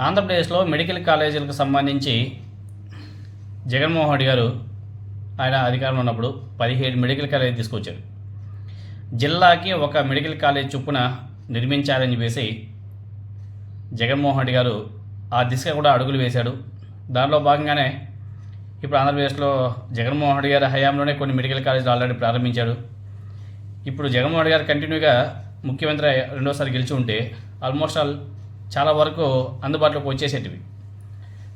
ఆంధ్రప్రదేశ్లో మెడికల్ కాలేజీలకు సంబంధించి జగన్మోహన్ రెడ్డి గారు ఆయన అధికారంలో ఉన్నప్పుడు 17 మెడికల్ కాలేజీ తీసుకొచ్చారు. జిల్లాకి ఒక మెడికల్ కాలేజ్ చొప్పున నిర్మించాలని చెప్పేసి జగన్మోహన్ రెడ్డి గారు ఆ దిశగా కూడా అడుగులు వేశాడు. దానిలో భాగంగానే ఇప్పుడు ఆంధ్రప్రదేశ్లో జగన్మోహన్ రెడ్డి గారి హయాంలోనే కొన్ని మెడికల్ కాలేజీలు ఆల్రెడీ ప్రారంభించాడు. ఇప్పుడు జగన్మోహన్ రెడ్డి గారు కంటిన్యూగా ముఖ్యమంత్రి రెండోసారి గెలిచి ఉంటే ఆల్మోస్ట్ ఆల్ చాలా వరకు అందుబాటులోకి వచ్చేసేటివి.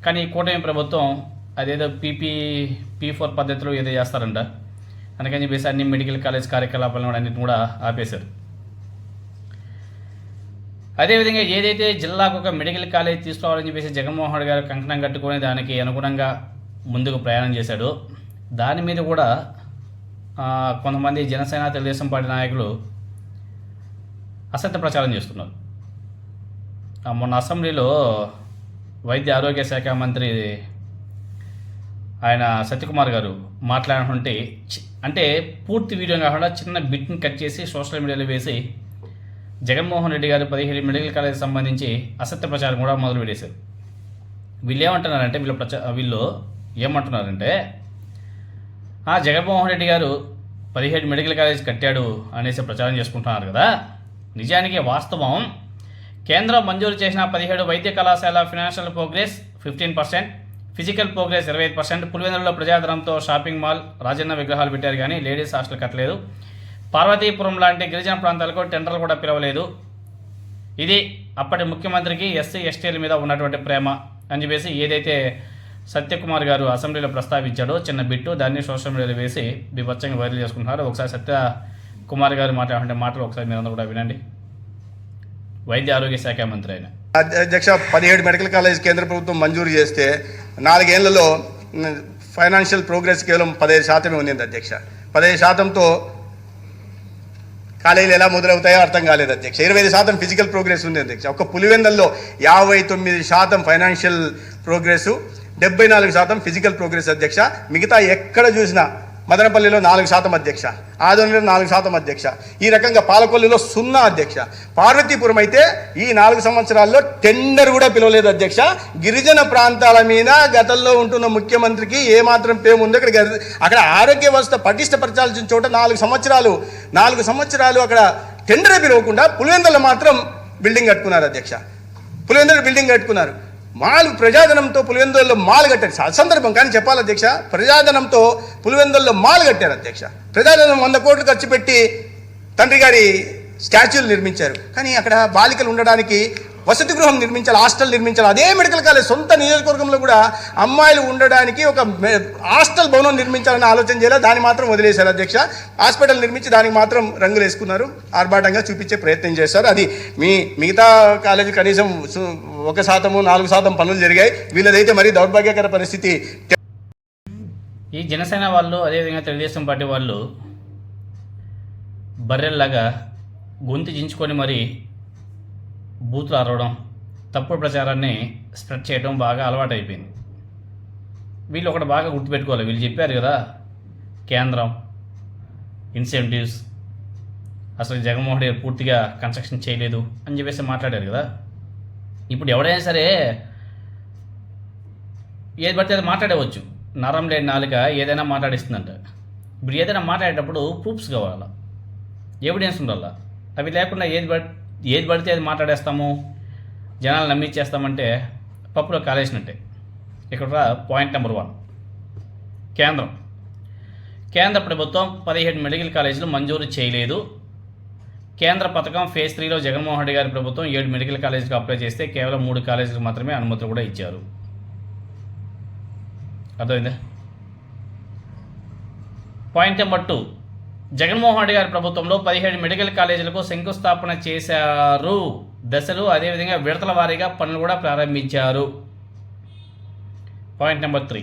కానీ ఈ కూటమి ప్రభుత్వం అదేదో P4 పద్ధతిలో ఏదో చేస్తారంట. అందుకని చెప్పేసి అన్ని మెడికల్ కాలేజ్ కార్యకలాపాలను అన్నింటిని కూడా ఆపేశారు. అదేవిధంగా ఏదైతే జిల్లాకు ఒక మెడికల్ కాలేజ్ తీసుకోవాలని చెప్పేసి జగన్మోహన్ రెడ్డి గారు కంకణం కట్టుకొని దానికి అనుగుణంగా ముందుకు ప్రయాణం చేశాడు. దాని మీద కూడా కొంతమంది జనసేన తెలుగుదేశం పార్టీ నాయకులు అసత్య ప్రచారం చేస్తున్నారు. మొన్న అసెంబ్లీలో వైద్య ఆరోగ్య శాఖ మంత్రి ఆయన సత్యకుమార్ గారు మాట్లాడుతుంటే అంటే పూర్తి వీడియో కాకుండా చిన్న బిట్ని కట్ చేసి సోషల్ మీడియాలో వేసి జగన్మోహన్ రెడ్డి గారు 17 మెడికల్ కాలేజ్ సంబంధించి అసత్య ప్రచారం కూడా మొదలు పెట్టేశారు. వీళ్ళు ఏమంటున్నారంటే వీళ్ళు ఏమంటున్నారంటే జగన్మోహన్ రెడ్డి గారు 17 మెడికల్ కాలేజ్ కట్టాడు అనేసి ప్రచారం చేసుకుంటున్నారు కదా. నిజానికి వాస్తవం కేంద్రం మంజూరు చేసిన 17 వైద్య కళాశాల ఫినాన్షియల్ ప్రోగ్రెస్ 15%, ఫిజికల్ ప్రోగ్రెస్ 25%. పులివెందులలో ప్రజాధనంతో షాపింగ్ మాల్, రాజన్న విగ్రహాలు పెట్టారు కానీ లేడీస్ హాస్టల్ కట్టలేదు. పార్వతీపురం లాంటి గిరిజన ప్రాంతాలకు టెండర్లు కూడా పిలవలేదు. ఇది అప్పటి ముఖ్యమంత్రికి ఎస్సీ ఎస్టీల మీద ఉన్నటువంటి ప్రేమ అని చెప్పేసి ఏదైతే సత్యకుమార్ గారు అసెంబ్లీలో ప్రస్తావించాడో చిన్న బిట్టు దాన్ని సోషల్ మీడియాలో వేసి బీభత్సంగా వైరల్ చేసుకుంటున్నారు. ఒకసారి సత్యకుమార్ గారు మాట్లాడే మాటలు ఒకసారి మీరందరూ కూడా వినండి. వైద్య ఆరోగ్య శాఖ మంత్రి అయిన అధ్యక్ష 17 మెడికల్ కాలేజ్ కేంద్ర ప్రభుత్వం మంజూరు చేస్తే 4 ఏళ్లలో ఫైనాన్షియల్ ప్రోగ్రెస్ కేవలం 15% ఉంది అధ్యక్ష. 15%తో కాలేజీలు ఎలా మొదలవుతాయో అర్థం కాలేదు అధ్యక్ష. 25% ఫిజికల్ ప్రోగ్రెస్ ఉంది అధ్యక్ష. ఒక్క పులివెందుల్లో 59% ఫైనాన్షియల్ ప్రోగ్రెస్, 74% ఫిజికల్ ప్రోగ్రెస్ అధ్యక్ష. మిగతా ఎక్కడ చూసినా మదనపల్లిలో 4% అధ్యక్ష, ఆదోనిలో 4% అధ్యక్ష. ఈ రకంగా పాలకొల్లులో 0 అధ్యక్ష. పార్వతీపురం అయితే ఈ 4 సంవత్సరాల్లో టెండర్ కూడా పిలవలేదు అధ్యక్ష. గిరిజన ప్రాంతాల మీద గతంలో ఉంటున్న ముఖ్యమంత్రికి ఏమాత్రం పేరు ఉందో అక్కడ ఆరోగ్య వ్యవస్థ పటిష్టపరచాల్సిన చోట 4 సంవత్సరాలు అక్కడ టెండరే పిలవకుండా పులివెందుల్లో మాత్రం బిల్డింగ్ కట్టుకున్నారు అధ్యక్ష. పులివెందులు బిల్డింగ్ కట్టుకున్నారు. ప్రజాధనంతో పులివెందుల్లో మాల్ కట్టారు. సందర్భం కానీ చెప్పాలి అధ్యక్ష, ప్రజాధనంతో పులివెందుల్లో మాల్ కట్టారు అధ్యక్ష. ప్రజాధనం 100 కోట్లు ఖర్చు పెట్టి తండ్రి గారి స్టాచ్యూలు నిర్మించారు. కానీ అక్కడ బాలికలు ఉండడానికి వసతి గృహం నిర్మించాలి, హాస్టల్ నిర్మించాలి. అదే మెడికల్ కాలేజ్ సొంత నియోజకవర్గంలో కూడా అమ్మాయిలు ఉండడానికి ఒక హాస్టల్ భవనం నిర్మించాలని ఆలోచన చేయలేదు. దాన్ని మాత్రం వదిలేశారు అధ్యక్ష. హాస్పిటల్ నిర్మించి దానికి మాత్రం రంగులు వేసుకున్నారు, ఆర్భాటంగా చూపించే ప్రయత్నం చేశారు. అది మిగతా కాలేజీ కనీసం 1%, 4% పనులు జరిగాయి. వీళ్ళదైతే మరీ దౌర్భాగ్యకర పరిస్థితి. ఈ జనసేన వాళ్ళు అదేవిధంగా తెలుగుదేశం పార్టీ వాళ్ళు బర్రెల్లాగా గొంతు చించుకొని మరి బూతులు అరవడం, తప్పుడు ప్రచారాన్ని స్ప్రెడ్ చేయడం బాగా అలవాటు అయిపోయింది. వీళ్ళు ఒకటి బాగా గుర్తుపెట్టుకోవాలి. వీళ్ళు చెప్పారు కదా కేంద్రం ఇన్సెంటివ్స్, అసలు జగన్మోహన్ రెడ్డి పూర్తిగా కన్స్ట్రక్షన్ చేయలేదు అని చెప్పేసి మాట్లాడారు కదా. ఇప్పుడు ఎవడైనా సరే ఏది పడితే అది మాట్లాడవచ్చు. నరం లేని నాలుక ఏదైనా మాట్లాడిస్తుందంట. ఇప్పుడు ఏదైనా మాట్లాడేటప్పుడు ప్రూఫ్స్ కావాలా, ఎవిడెన్స్ ఉండాలా. అవి లేకుండా ఏది పడితే అది మాట్లాడేస్తాము, జనాలు నమ్మించేస్తామంటే పప్పులో కాలేసినట్టే. ఇక్కడ పాయింట్ నెంబర్ 1, కేంద్ర ప్రభుత్వం 17 మెడికల్ కాలేజీలు మంజూరు చేయలేదు. కేంద్ర పథకం ఫేజ్ 3లో జగన్మోహన్ రెడ్డి గారి ప్రభుత్వం 7 మెడికల్ కాలేజీలకు అప్లై చేస్తే కేవలం 3 కాలేజీలకు మాత్రమే అనుమతులు కూడా ఇచ్చారు. అర్థమైందా? పాయింట్ నెంబర్ 2, జగన్మోహన్ రెడ్డి గారి ప్రభుత్వంలో 17 మెడికల్ కాలేజీలకు శంకుస్థాపన చేశారు. దశలు అదేవిధంగా విడతల వారీగా పనులు కూడా ప్రారంభించారు. పాయింట్ నెంబర్ 3,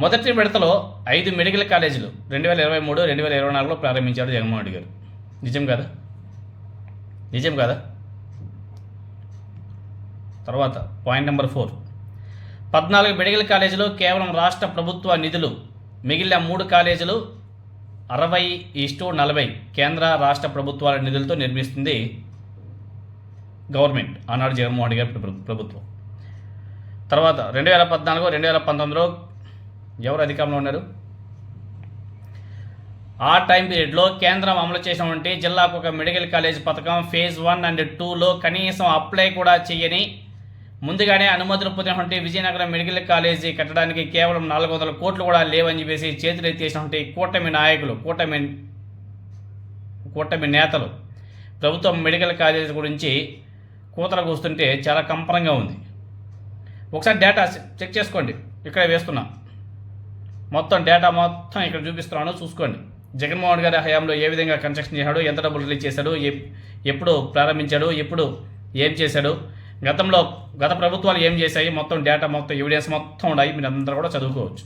మొదటి విడతలో 5 మెడికల్ కాలేజీలు 2023, 2024లో ప్రారంభించారు జగన్మోహన్ రెడ్డి గారు. నిజం కాదా? తర్వాత పాయింట్ నెంబర్ 4, 14 మెడికల్ కాలేజీలు కేవలం రాష్ట్ర ప్రభుత్వ నిధులు, మిగిలిన 3 కాలేజీలు 60:40 కేంద్ర రాష్ట్ర ప్రభుత్వాల నిధులతో నిర్మిస్తుంది గవర్నమెంట్ ఆనాడు జగన్మోహన్ రెడ్డి గారి ప్రభుత్వం. తర్వాత 2014, 2019లో ఎవరు అధికారంలో ఉన్నారు? ఆ టైం పీరియడ్లో కేంద్రం అమలు చేసినటువంటి జిల్లాకు ఒక మెడికల్ కాలేజ్ పథకం ఫేజ్ 1 and 2లో కనీసం అప్లై కూడా చేయని, ముందుగానే అనుమతులు పొందినటువంటి విజయనగరం మెడికల్ కాలేజీ కట్టడానికి కేవలం 400 కోట్లు కూడా లేవని చెప్పేసి చేతులు ఎత్తేసినటువంటి కూటమి నాయకులు, కూటమి నేతలు ప్రభుత్వం మెడికల్ కాలేజీ గురించి కూతలు కూస్తుంటే చాలా కంపరంగా ఉంది. ఒకసారి డేటా చెక్ చేసుకోండి. ఇక్కడ వేస్తున్నా మొత్తం డేటా మొత్తం ఇక్కడ చూపిస్తున్నాను, చూసుకోండి. జగన్మోహన్ గారి హయాంలో ఏ విధంగా కన్స్ట్రక్షన్ చేశాడు, ఎంత డబ్బులు రిలీజ్ చేశాడు, ఎప్పుడు ప్రారంభించాడు, ఎప్పుడు ఏం చేశాడు, గత ప్రభుత్వాలు ఏం చేశాయి, మొత్తం డేటా మొత్తం ఎవిడెన్స్ మొత్తం ఉన్నాయి. మీరు అందరూ కూడా చదువుకోవచ్చు.